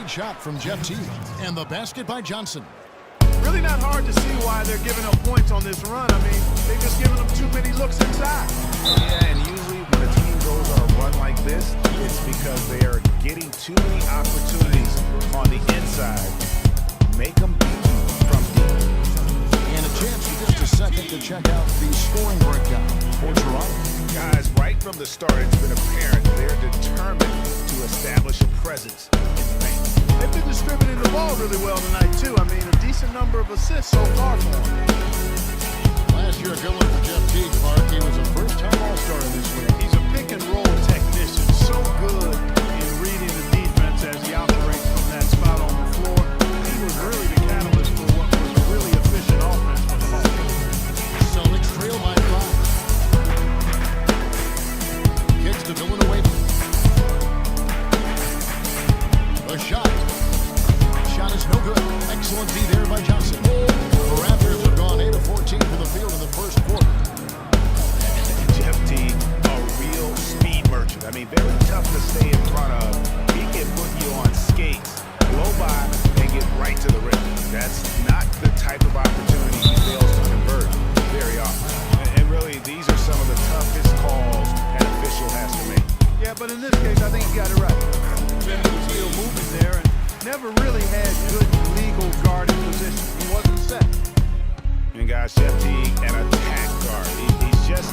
Shot from Jeff T. And the basket by Johnson. Really not hard to see why they're giving up points on this run. I mean, they're just giving them too many looks inside. Yeah, and usually when a team goes on a run like this, it's because they are getting too many opportunities on the inside. Make them beat you from deep. And a chance for just a second to check out the scoring breakdown for Toronto. Guys, right from the start, it's been apparent they're determined to establish a presence in the paint. They've been distributing the ball really well tonight, too. I mean, a decent number of assists so far for them. Last year, a good one for Jeff T. Clark. He was a first-time All-Star in this league. He's a pick-and-roll technician, so good in reading the defense as he operates from that spot on the floor. He was really the catalyst for what was a really efficient offense for the Hawks. Celtics trail by 5. but in this case, I think he got it right. Defender was still moving there and never really had good legal guarding position. He wasn't set. And guys, Jeff Teague, an attack guard. He's just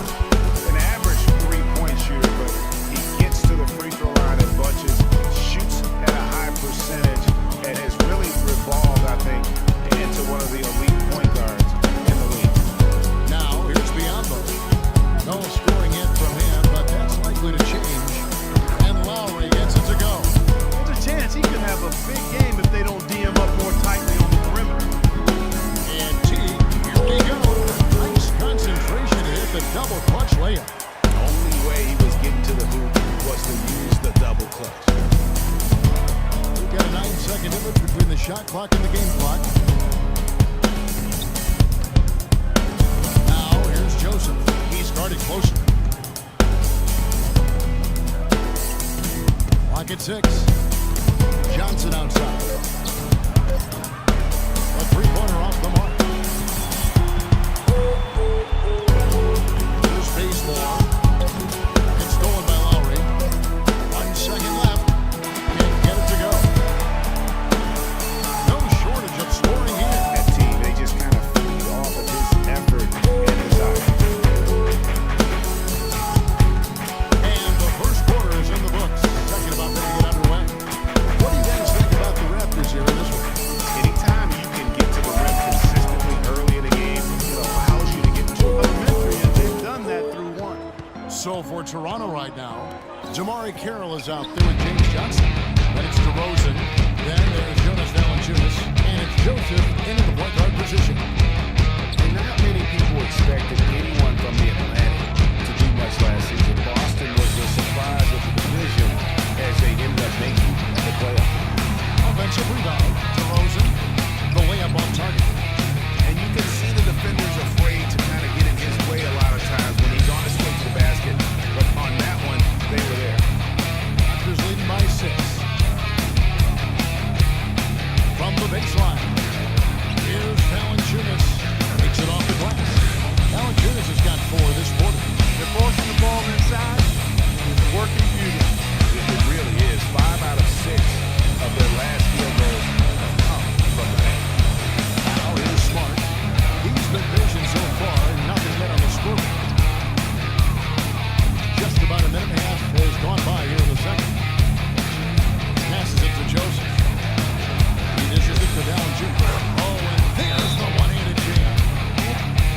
an average three-point shooter, but he gets to the free throw line in bunches, shoots at a high percentage, and has really revolved, I think, into one of the elite point guards in the league. Now, here's Biombo. No scoring yet from him, but that's likely to change. And Lowry gets it to go. There's a chance he could have a big game if they don't DM up more tightly on the perimeter. And Teague, here we go. Nice concentration to hit the double clutch layup. The only way he was getting to the hoop was to use the double clutch. We've got a 9-second difference between the shot clock and the game clock. Now, here's Joseph. He's guarded closer. Clock at 6. Johnson outside. A three-pointer off the mark. Here's Bazemore. It's stolen by Lowry. 1 second left. Can't get it to go. No shortage of scoring here. That team, they just kind of feed off of his effort and desire. And the first quarter is in the books. Second about ready to get underway. What do you guys think about the Raptors here in this one? Anytime you can get to the rim consistently early in the game, it allows you to get into a Elementary, and they've done that through one. So for Toronto right now, Jamari Carroll is out there with James Johnson. Then it's DeRozan. Then there's Jonas Valanciunas. And it's Joseph into the point guard position. And not many people expected anyone from the Atlantic to do much last season. Boston was the surprise of the division as they ended up making the playoffs. Offensive rebound. DeRozan. The layup on target. And you can see the defenders afraid to kind of get in his way a lot of times when he's on his way to the basket. But on that one, they were there. Raptors leading by 6. From the baseline. Here's Valanciunas. Takes it off the glass. Valanciunas has got 4 this quarter. They're forcing the ball inside. It's working beautifully. It really is. 5 out of 6 of their last field goals have come from the paint. Now here's Smart. He's been patient so far and nothing yet on the scoreboard. Just about a minute and a half has gone by here in the second. Passes it to Joseph. He dishes it to Valanciunas. Oh, and there's the one-handed jam.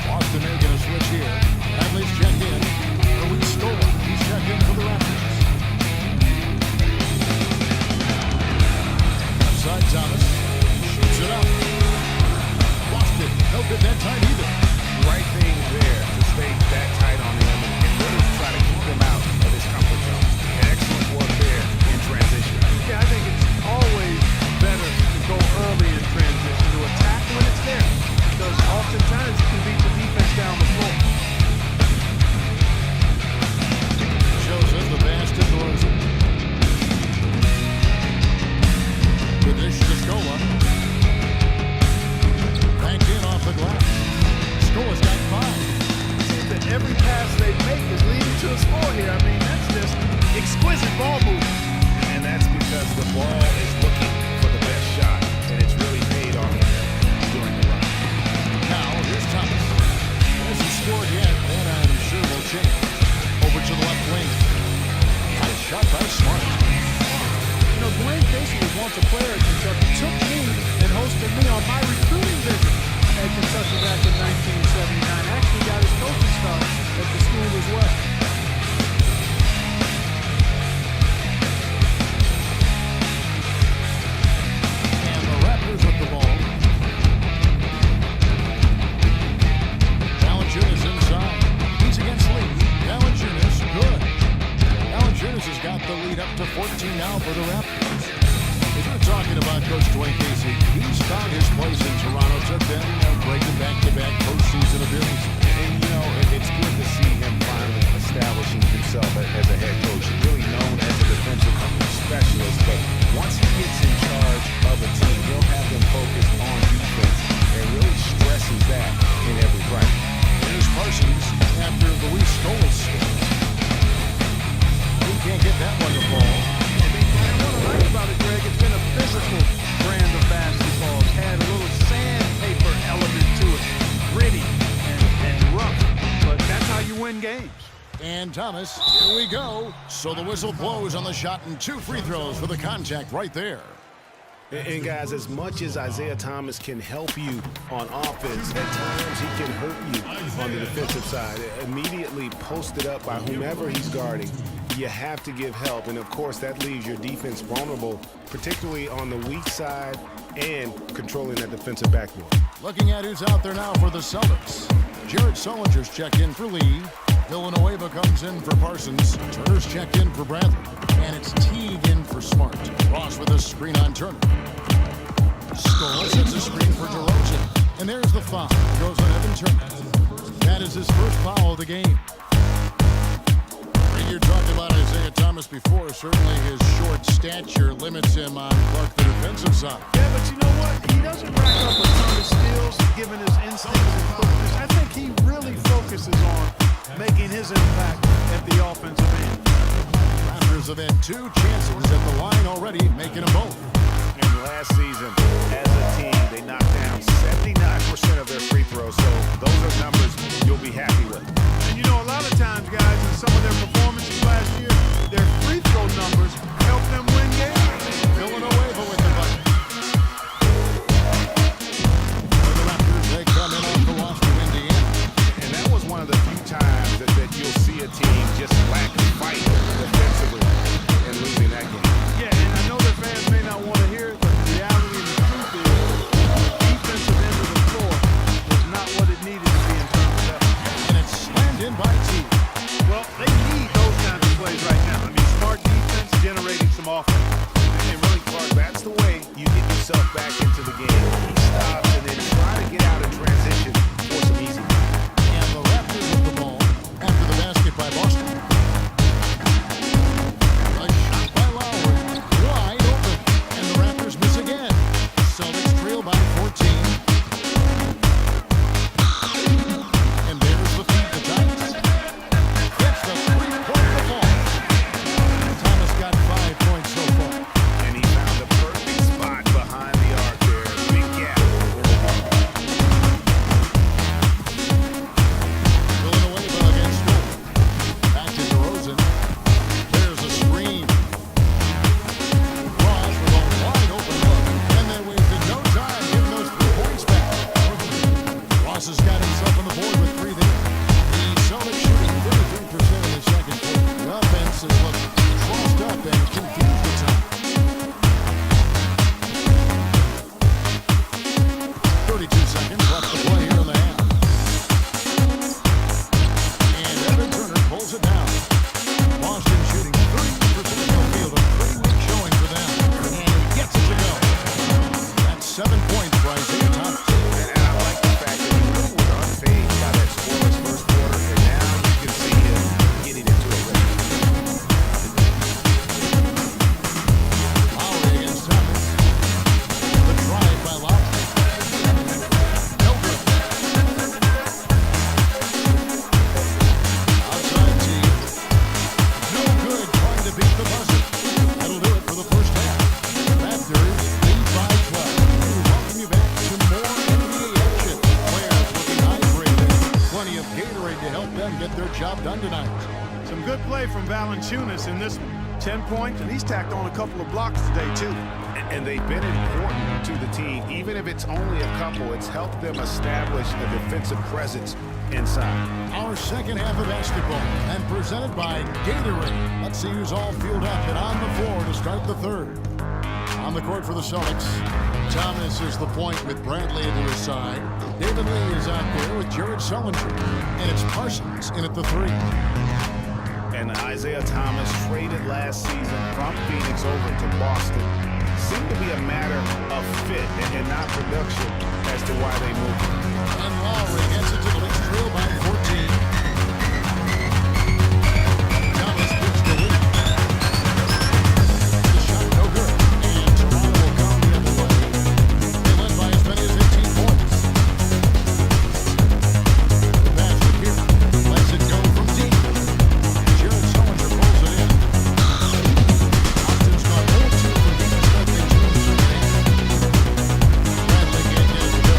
Boston making a switch here. Bradley's checked in. Luis Scola. He's checked in for the Raptors. Outside Thomas. Shoots it up. Lost it. No good that time either. Right thing there to stay that tight on him and really try to keep him out of his comfort zone. And excellent work there in transition. Yeah, I think it's always better to go early in transition, to attack when it's there, because oftentimes you can beat the defense down the floor. Joseph, the pass to DeRozan. The dish to Scola. Banked in off the glass. Scola's got 5. That every pass they make is leading to a score here. I mean, that's just exquisite ball movement. And that's because the ball is looking for the best shot, and it's really paid on him during the run. Now, here's Thomas. Hasn't scored yet, and I'm sure will change. Over to the left wing. Got a shot by Smart. You know, Dwayne Casey was once a player at Kentucky, took me and hosted me on my recruiting visit at Kentucky back in 1979. Actually got his coaching start at the school as well. And the Raptors with the ball. Valanciunas inside. He's against Lee. Valanciunas, good. Valanciunas has got the lead up to 14 now for the Raptors. If you're talking about Coach Dwayne Casey, he's found his place in Toronto. Took them breaking back-to-back postseason appearances. And, you know, it's good to see him finally establishing himself as a head coach. Really known as a defensive specialist, but once he gets in charge of a team, he'll have them focused on defense and really stresses that in every practice. Here's Parsons after Luis Scola's score. He can't get that one And Thomas, here we go. So the whistle blows on the shot and 2 free throws for the contact right there. And guys, as much as Isaiah Thomas can help you on offense, at times he can hurt you on the defensive side. Immediately posted up by whomever he's guarding, you have to give help. And of course, that leaves your defense vulnerable, particularly on the weak side and controlling that defensive backboard. Looking at who's out there now for the Celtics. Jared Sullinger's checked in for Lee. Villanueva comes in for Parsons. Turner's checked in for Bradley. And it's Teague in for Smart. Ross with a screen on Turner. Stoll sets a screen for DeRozan. And there's the foul. Goes on Evan Turner. That is his first foul of the game. You talked about Isaiah Thomas before. Certainly his short stature limits him on the defensive side. Yeah, but you know what? He doesn't rack up a ton of steals given his instincts and quickness. I think he really focuses on making his impact at the offensive end. Raptors have had 2 chances at the line already, making them both. And last season, as a team, they knocked down 79% of their free throws. So those are numbers you'll be happy with. And you know, a lot of times, guys, in some of their performances last year, their free throw numbers help them win games. Villanueva with the bucket. For the Raptors, they come in off the loss to Indiana. And that was one of the few times that you'll see a team just lack fight defensively and losing that game. Yeah, and I know that fans may not want to hear it, but the reality and the truth is the defensive end of the floor was not what it needed to be in terms of effort. And it's slammed in by T. Well, they need those kinds of plays right now. I mean, smart defense generating some offense. And really, Clark, that's the way you get yourself back into the game. He stops and then try to get out in transition for some easy. And the Raptors with the ball after the basket by Boston. A shot by Lowry, wide open, and the Raptors miss again. Celtics trail by 14. And there's the feed to Thomas. Gets the 3-point the ball. Thomas got 5 points so far. And he found the perfect spot behind the arc there. Big gap. Villanueva against Stoll. Back to DeRozan. There's a screen. Ross with a wide open look. And they wasted no time getting those 3 points back. Ross has got himself on the board with 3 there. The Celtics shooting 33% in the second quarter. The offense has looked crossed up and confused at times. 32 seconds left to play here in the half. And Evan Turner pulls it down. Boston shooting 30% from the field. A pretty weak showing for them. And he gets it to go. That's 7 points for Isaiah Thomas. And I like the fact that he was unfazed by that scoreless first quarter. And now you can see him getting into a rhythm. Lowry against Thomas. The drive by Lowry. No good. Outside team. No good trying to beat the buzzer. That'll do it for the first half. Raptors lead by 12. We welcome you back to more NBA action. Players looking hydrated. Plenty of Gatorade to help them get their job done tonight. Some good play from Valanciunas in this one. 10 points, and he's tacked on a couple of blocks today, too. And they've been important to the team. Even if it's only a couple, it's helped them establish a defensive presence inside. Our second half of basketball, and presented by Gatorade. Let's see who's all fueled up and on the floor to start the third. On the court for the Celtics, Thomas is the point with Bradley to his side. David Lee is out there with Jared Sullinger. And it's Parsons in at the 3. And Isaiah Thomas, traded last season from Phoenix over to Boston, seemed to be a matter of fit and not production as to why they moved him. And Lowry gets it to the Knicks, trail by 14. Thomas gets the lead. The shot no good. And Toronto will come the other way. They led by as many as 18 points. The pass to Pierce. Lets it go from deep. Jared Sullinger pulls it in. Austin's got 0-2 from deep, expecting 2 in the second half. Bradley can't get it to go.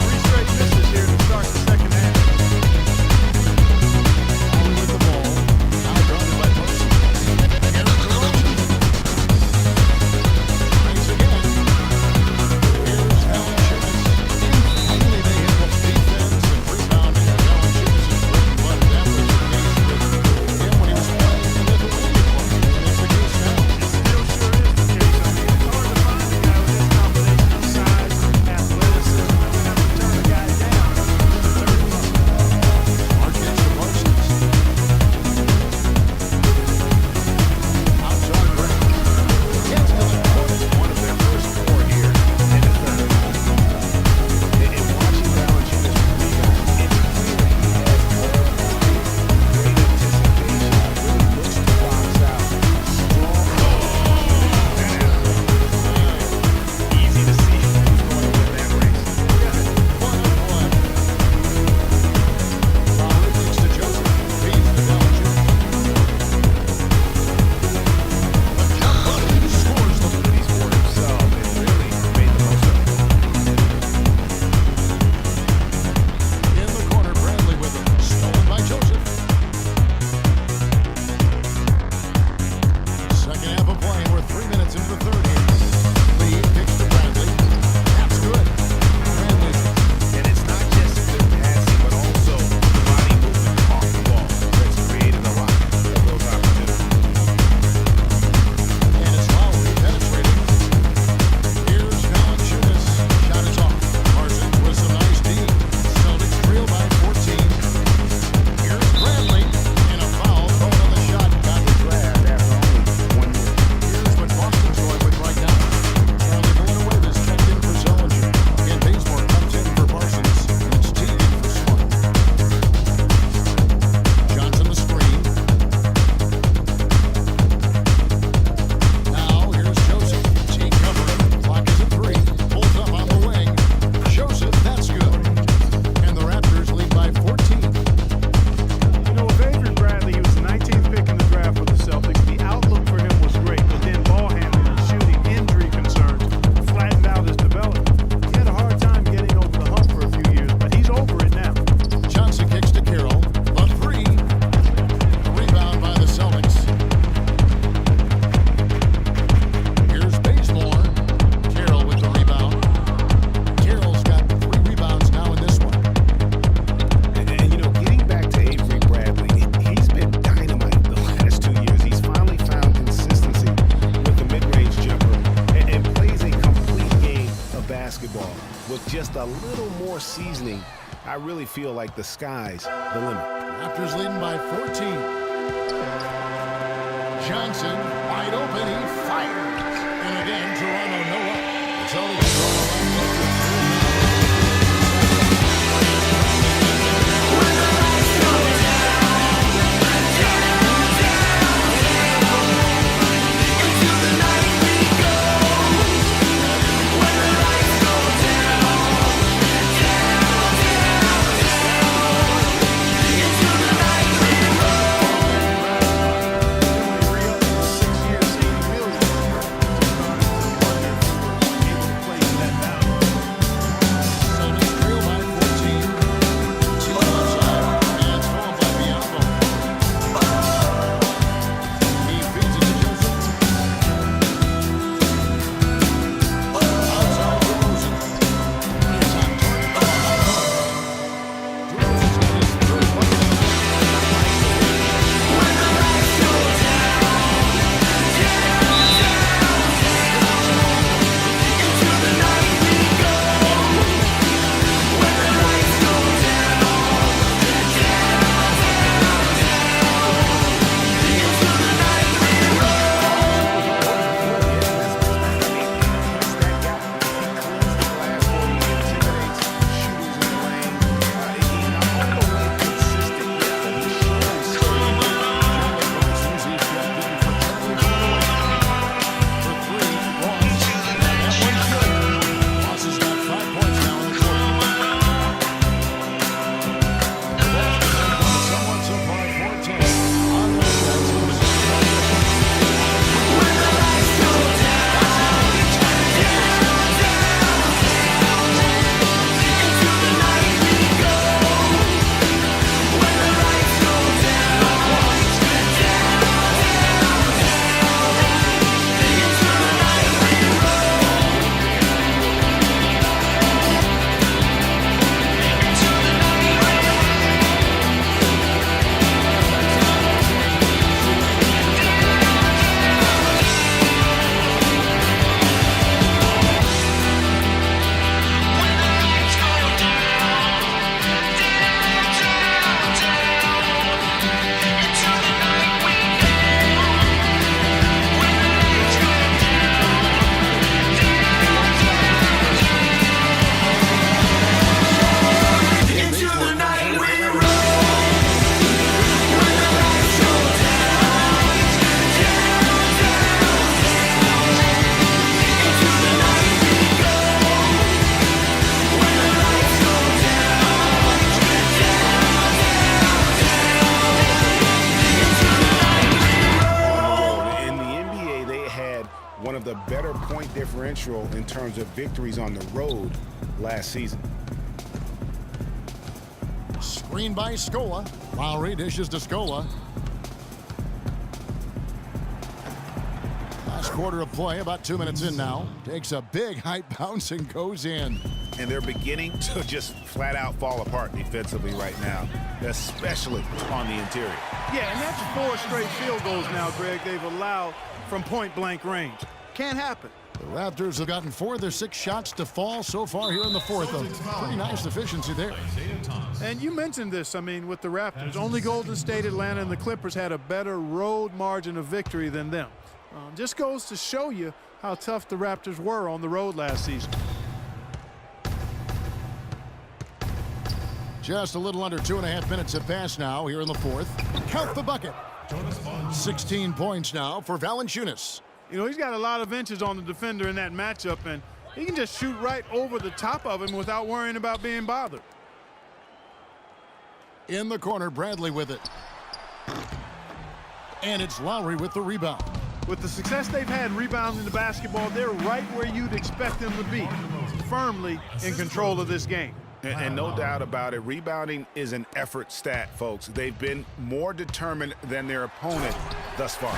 3 straight misses here to start the second half. a little more seasoning, I really feel like the sky's the limit. Raptors leading by 14. Johnson, wide open, he fires. And again, Toronto no up. The Celtics draw the line up to 3. One of the better point differential in terms of victories on the road last season. Screen by Scola. Lowry dishes to Scola. Last quarter of play, about 2 minutes in now. Takes a big height bounce and goes in. And they're beginning to just flat out fall apart defensively right now, especially on the interior. Yeah, and that's 4 straight field goals now, Greg, they've allowed from point-blank range. Can't happen. The Raptors have gotten 4 of their 6 shots to fall so far here in the fourth. Pretty nice efficiency there. And you mentioned this, I mean, with the Raptors. Only Golden State, Atlanta, and the Clippers had a better road margin of victory than them. Just goes to show you how tough the Raptors were on the road last season. Just a little under 2.5 minutes have passed now here in the fourth. Count the bucket. 16 points now for Valanciunas. You know, he's got a lot of inches on the defender in that matchup, and he can just shoot right over the top of him without worrying about being bothered. In the corner, Bradley with it. And it's Lowry with the rebound. With the success they've had rebounding the basketball, they're right where you'd expect them to be, firmly in control of this game. And no doubt about it, rebounding is an effort stat, folks. They've been more determined than their opponent thus far.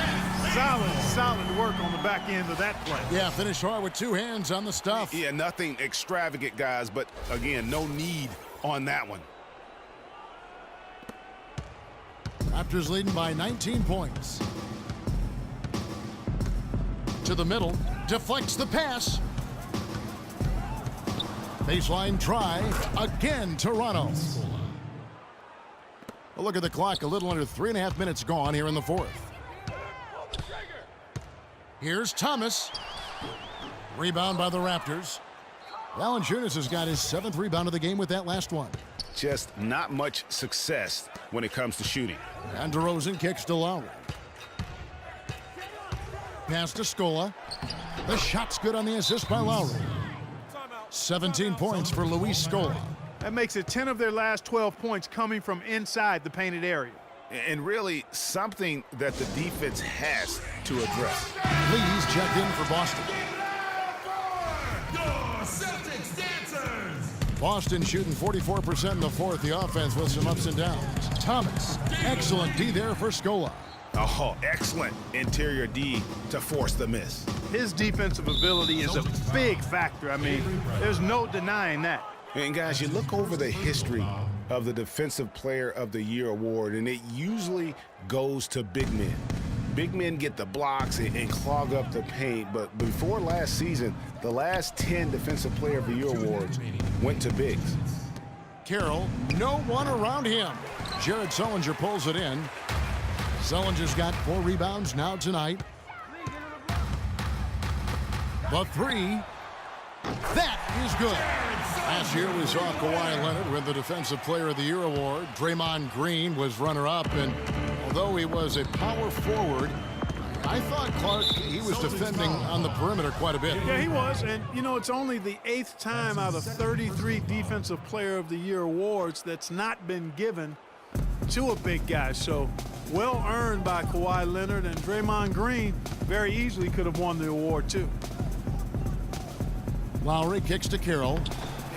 Solid work on the back end of that play. Yeah, finish hard with 2 hands on the stuff. Yeah, nothing extravagant, guys, but again, no need on that one. Raptors leading by 19 points. To the middle, deflects the pass. Baseline drive. Again, Toronto. A look at the clock. A little under 3.5 minutes gone here in the fourth. Here's Thomas. Rebound by the Raptors. Valanciunas has got his 7th rebound of the game with that last one. Just not much success when it comes to shooting. And DeRozan kicks to Lowry. Pass to Scola. The shot's good on the assist by Lowry. 17 points for Luis Scola. That makes it 10 of their last 12 points coming from inside the painted area. And really something that the defense has to address. Lee's checked in for Boston. Celtics dancers. Boston shooting 44% in the fourth. The offense with some ups and downs. Thomas, excellent D there for Scola. Oh, excellent interior D to force the miss. His defensive ability is a big factor. I mean, there's no denying that. And guys, you look over the history of the Defensive Player of the Year award, and it usually goes to big men. Big men get the blocks and clog up the paint, but before last season, the last 10 Defensive Player of the Year awards went to bigs. Carroll, no one around him. Jared Sullinger pulls it in. Sullinger's got 4 rebounds now tonight. The 3. That is good. Last year we saw Kawhi Leonard win the Defensive Player of the Year award. Draymond Green was runner-up, and although he was a power forward, I thought Clark, he was defending on the perimeter quite a bit. Yeah, he was, and you know, it's only the 8th time out of 33 Defensive Player of the Year awards that's not been given to a big guy. So well earned by Kawhi Leonard, and Draymond Green very easily could have won the award too. Lowry kicks to Carroll.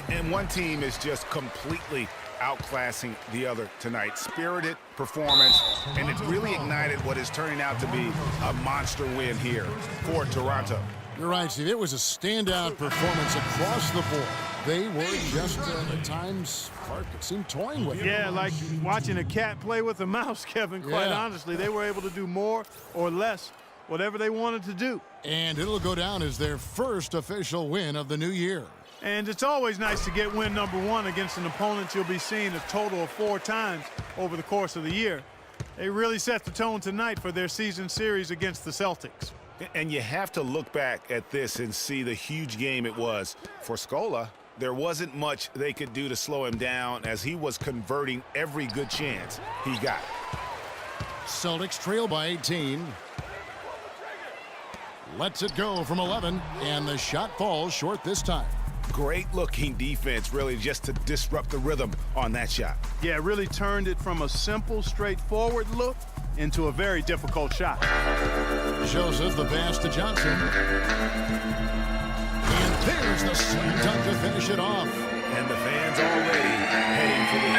And one team is just completely outclassing the other tonight. Spirited performance, and it really ignited what is turning out to be a monster win here for Toronto. You're right, Steve. It was a standout performance across the board. They were just, at times, Clark, it seemed toying with it. Yeah, like watching a cat play with a mouse, Kevin, quite honestly. They were able to do more or less, whatever they wanted to do. And it'll go down as their first official win of the new year. And it's always nice to get win number 1 against an opponent you'll be seeing a total of 4 times over the course of the year. They really set the tone tonight for their season series against the Celtics. And you have to look back at this and see the huge game it was. For Scola, there wasn't much they could do to slow him down as he was converting every good chance he got. Celtics trail by 18. Lets it go from 11, and the shot falls short this time. Great looking defense, really, just to disrupt the rhythm on that shot. Yeah, really turned it from a simple, straightforward look into a very difficult shot. Joseph, the pass to Johnson. And there's the slam dunk to finish it off. And the fans already heading for the